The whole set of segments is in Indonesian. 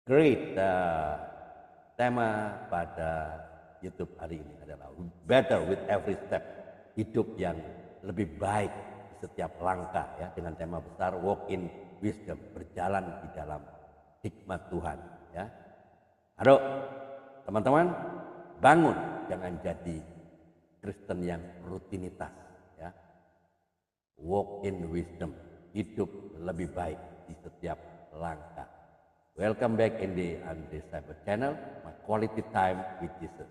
Great. Tema pada YouTube hari ini adalah Better with Every Step. Hidup yang lebih baik di setiap langkah, ya, dengan tema besar Walk in Wisdom, berjalan di dalam hikmat Tuhan, ya. Aduh, teman-teman, bangun, jangan jadi Kristen yang rutinitas, ya. Walk in wisdom, hidup lebih baik di setiap langkah. Welcome back in the Andre Cyber Channel, my quality time with Jesus.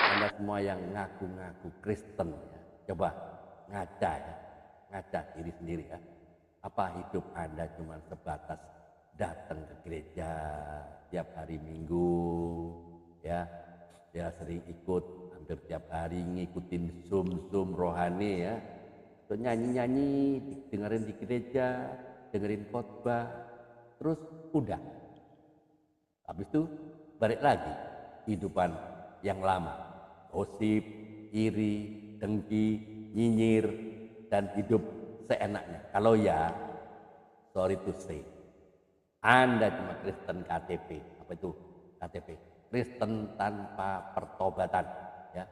Anda semua yang ngaku-ngaku Kristen, ya, coba ngaca, ya, ngaca diri sendiri, ya. Apa hidup Anda cuma sebatas datang ke gereja tiap hari Minggu, ya, sering ikut hampir tiap hari ngikutin Zoom rohani, ya, atau nyanyi-nyanyi, dengerin di gereja, dengerin khotbah, terus udah. Habis itu balik lagi kehidupan yang lama, gosip, iri, dengki, nyinyir, dan hidup seenaknya. Kalau ya, sorry to say, Anda cuma Kristen KTP. Apa itu KTP? Kristen tanpa pertobatan, ya.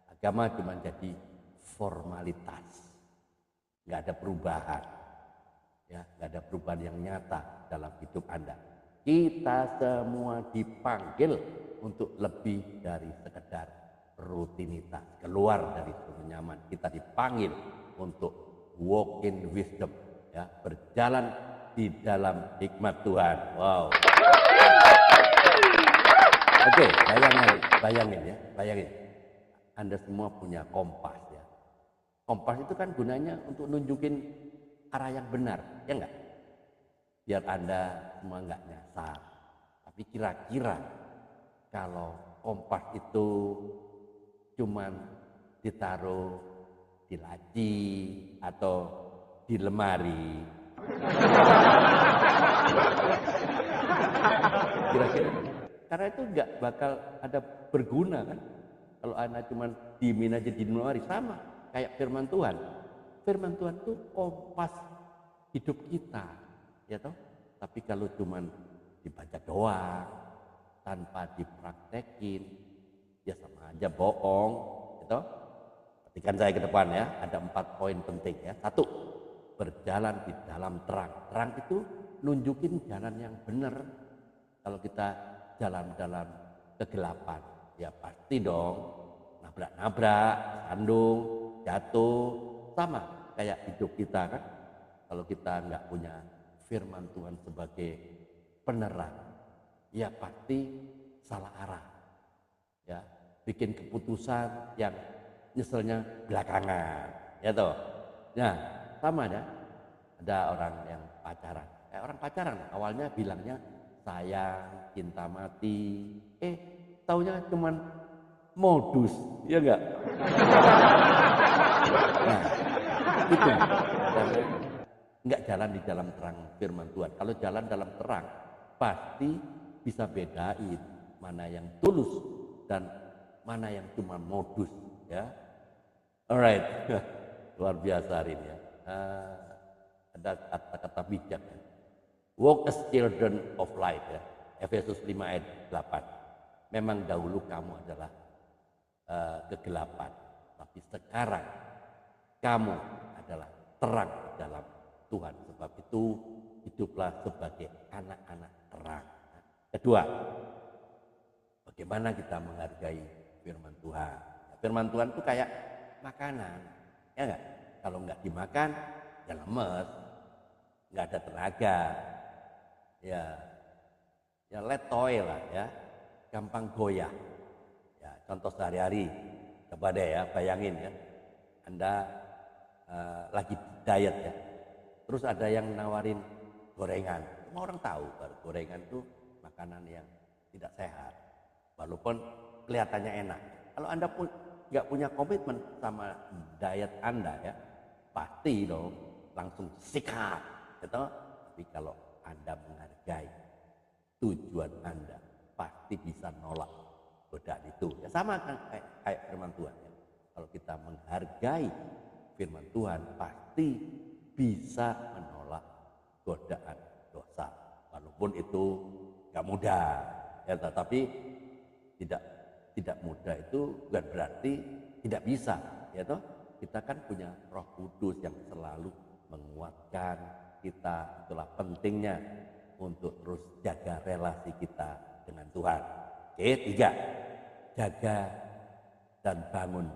Agama cuma jadi formalitas, nggak ada perubahan, ya, nggak ada perubahan yang nyata dalam hidup Anda. Kita semua dipanggil untuk lebih dari sekedar rutinitas, keluar dari zona nyaman. Kita dipanggil untuk walk in wisdom, ya, berjalan di dalam hikmat Tuhan. Wow. Oke, bayangin. Anda semua punya kompas, ya. Kompas itu kan gunanya untuk nunjukin arah yang benar, ya enggak? Biar Anda semua enggak nyasar. Tapi kira-kira kalau kompas itu cuman ditaruh di laci atau di lemari, kira-kira, karena itu enggak bakal ada berguna, kan? Kalau Anda cuman diemin aja di lemari, sama kayak firman Tuhan. Firman Tuhan itu kompas hidup kita, ya toh. Tapi kalau cuman dibaca doang tanpa dipraktekin, ya sama aja bohong, gitu. Perhatikan saya ke depan, ya, ada 4 poin penting, ya. 1, berjalan di dalam terang. Terang itu nunjukin jalan yang benar. Kalau kita jalan dalam kegelapan, ya pasti dong nabrak-nabrak, sandung, jatuh, sama kayak hidup kita, kan. Kalau kita nggak punya firman Tuhan sebagai penerang, ya pasti salah arah, ya, bikin keputusan yang nyeselnya belakangan, ya toh. Nah, sama ya, ada orang yang pacaran, orang pacaran awalnya bilangnya sayang, cinta mati, taunya cuman modus, ya enggak? Nah, itu karena enggak jalan di dalam terang firman Tuhan. Kalau jalan dalam terang, pasti bisa bedain mana yang tulus dan mana yang cuma modus, ya. Alright, luar biasa hari ini, ya. Ada kata-kata bijak, ya. Walk as children of light, ya. Efesus 5 ayat 8. Memang dahulu kamu adalah kegelapan, tapi sekarang kamu adalah terang dalam Tuhan. Sebab itu hiduplah sebagai anak-anak terang. Kedua, bagaimana kita menghargai firman Tuhan? Firman Tuhan itu kayak makanan, ya enggak? Kalau enggak dimakan, ya lemes, enggak ada tenaga, ya letoy lah, ya, gampang goyah. Ya, contoh sehari-hari, coba deh, ya, bayangin, ya, Anda lagi diet, ya, terus ada yang nawarin gorengan. Semua orang tahu gorengan itu makanan yang tidak sehat, walaupun kelihatannya enak. Kalau Anda pun nggak punya komitmen sama diet Anda, ya, pasti dong langsung sikat, gitu. Tapi kalau Anda menghargai tujuan Anda, pasti bisa nolak godaan itu. Ya sama kan kayak firman Tuhan, ya. Kalau kita menghargai firman Tuhan, pasti bisa menolak godaan dosa. Walaupun itu gak mudah, ya, tetapi tidak mudah itu bukan berarti tidak bisa, ya toh. Kita kan punya Roh Kudus yang selalu menguatkan kita. Itulah pentingnya untuk terus jaga relasi kita dengan Tuhan. Oke, 3, jaga dan bangun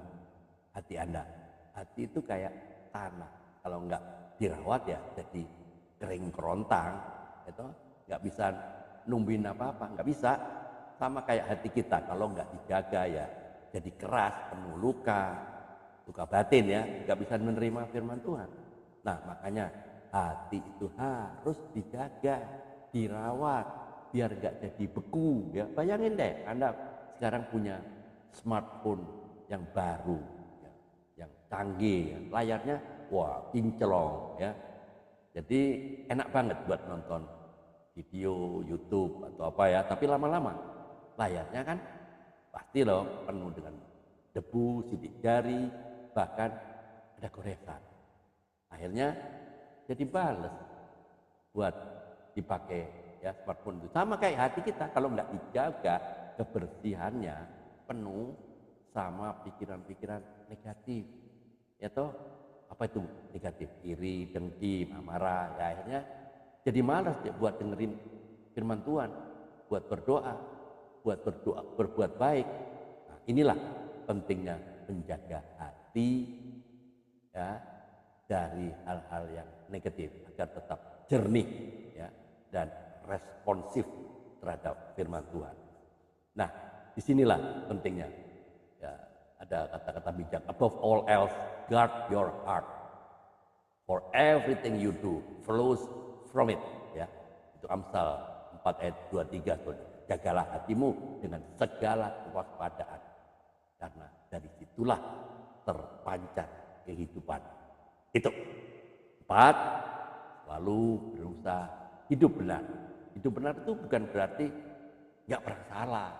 hati Anda. Hati itu kayak tanah, kalau enggak dirawat ya jadi kering kerontang, itu nggak bisa numbuhin apa-apa, nggak bisa. Sama kayak hati kita, kalau nggak dijaga ya jadi keras, penuh luka batin ya, nggak bisa menerima firman Tuhan. Nah makanya hati itu harus dijaga, dirawat, biar nggak jadi beku ya. Bayangin deh, Anda sekarang punya smartphone yang baru, ya, yang canggih, ya. Layarnya wah kinclong ya. Jadi enak banget buat nonton video YouTube atau apa ya, tapi lama-lama layarnya kan pasti loh penuh dengan debu, sidik jari, bahkan ada goresan. Akhirnya jadi bales buat dipakai ya smartphone itu. Sama kayak hati kita, kalau nggak dijaga kebersihannya penuh sama pikiran-pikiran negatif, ya toh. Apa itu negatif? Iri, dengki, marah, ya akhirnya jadi malas ya buat dengerin firman Tuhan, buat berdoa, berbuat baik. Nah, inilah pentingnya menjaga hati ya dari hal-hal yang negatif agar tetap jernih ya dan responsif terhadap firman Tuhan. Nah, disinilah pentingnya ya, ada kata-kata bijak, above all else guard your heart, for everything you do flows from it ya. Itu Amsal 4 ayat 23. Jagalah hatimu dengan segala kewaspadaan, karena dari situlah terpancar kehidupan. Itu 4, selalu berusaha hidup benar. Hidup benar itu bukan berarti nggak pernah salah,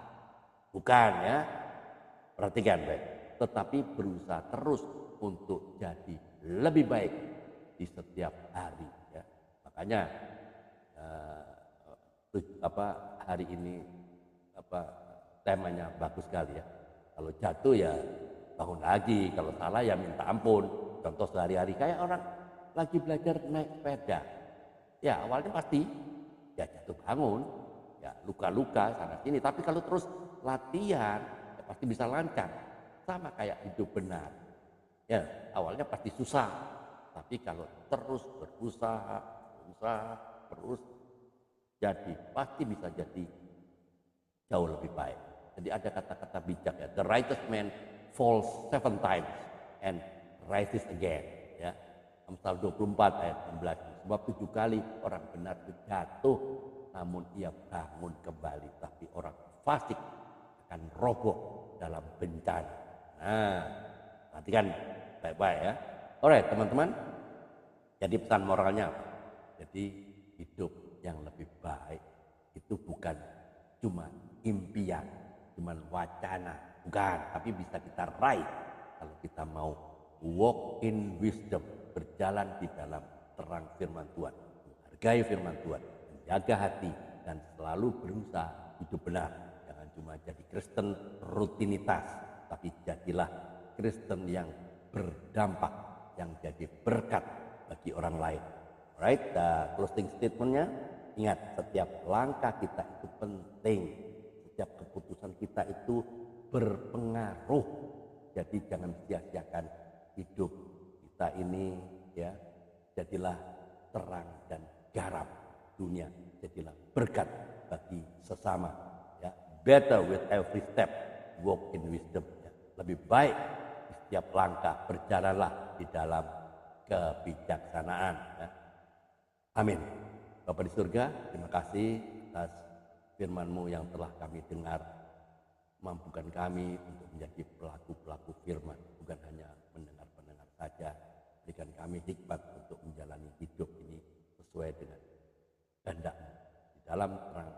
bukan ya. Perhatikan baik, tetapi berusaha terus untuk jadi lebih baik di setiap hari ya. Makanya hari ini temanya bagus sekali ya. Kalau jatuh ya bangun lagi, kalau salah ya minta ampun. Contoh sehari-hari kayak orang lagi belajar naik sepeda, ya awalnya pasti ya jatuh bangun, ya luka-luka sana sini, tapi kalau terus latihan ya pasti bisa lancar. Sama kayak hidup benar ya, awalnya pasti susah, tapi kalau terus berusaha terus, jadi pasti bisa jadi jauh lebih baik. Jadi ada kata-kata bijak ya, the righteous man falls 7 times and rises again ya. Amsal 24 ayat 16. Sebab 7 kali orang benar itu jatuh, namun ia bangun kembali, tapi orang fasik akan roboh dalam bencana. Nah, perhatikan baik-baik ya. Alright teman-teman, jadi pesan moralnya apa? Jadi hidup yang lebih baik itu bukan cuma impian, cuma wacana, bukan, tapi bisa kita raih kalau kita mau walk in wisdom, berjalan di dalam terang firman Tuhan, menghargai firman Tuhan, menjaga hati, dan selalu berusaha hidup benar. Jangan cuma jadi Kristen rutinitas, tapi jadilah Kristen yang berdampak, yang jadi berkat bagi orang lain. Alright, closing statementnya, ingat setiap langkah kita itu penting, setiap keputusan kita itu berpengaruh. Jadi jangan sia-siakan hidup kita ini ya. Jadilah terang dan garam dunia, jadilah berkat bagi sesama ya. Better with every step, walk in wisdom ya. Lebih baik di setiap langkah berjalanlah di dalam kebijaksanaan ya. Amin. Bapa di surga, terima kasih atas firman-Mu yang telah kami dengar. Mampukan kami untuk menjadi pelaku-pelaku firman, bukan hanya mendengar-pendengar saja. Berikan kami hikmat untuk menjalani hidup ini sesuai dengan kehendak-Mu. Di dalam terang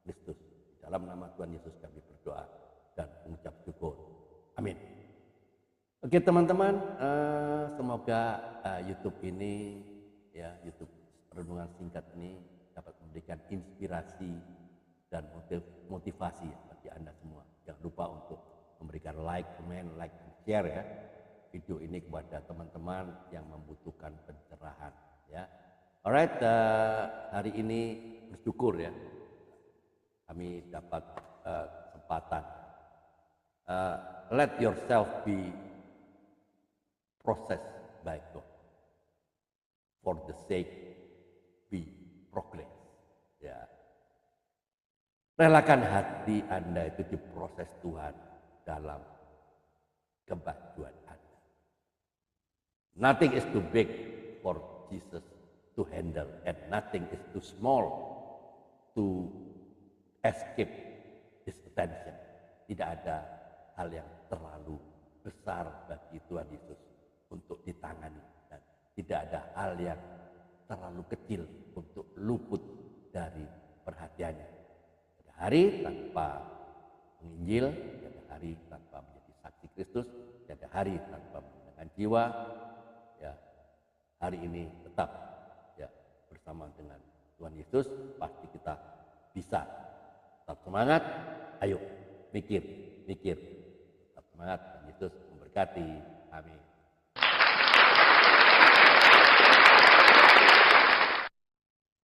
Kristus, di dalam nama Tuhan Yesus kami berdoa dan mengucap syukur. Amin. Oke teman-teman, semoga YouTube ini ya, YouTube renungan singkat ini dapat memberikan inspirasi dan motivasi ya, bagi Anda semua. Jangan lupa untuk memberikan like, comment, like, dan share ya video ini kepada teman-teman yang membutuhkan pencerahan ya. Alright, hari ini bersyukur ya kami dapat kesempatan. Let yourself be processed by God for the sake be progress ya. Relakan hati Anda itu diproses Tuhan dalam kebajuan Anda. Nothing is too big for Jesus to handle and nothing is too small to escape his attention. Tidak ada hal yang terlalu besar bagi Tuhan Yesus untuk ditangani dan tidak ada hal yang terlalu kecil untuk luput dari perhatiannya. Ada hari tanpa menginjil, ada hari tanpa menjadi saksi Kristus, ada hari tanpa menggunakan jiwa. Ya, hari ini tetap ya bersama dengan Tuhan Yesus pasti kita bisa. Tetap semangat, ayo mikir. Tetap semangat, Tuhan Yesus memberkati. Amin.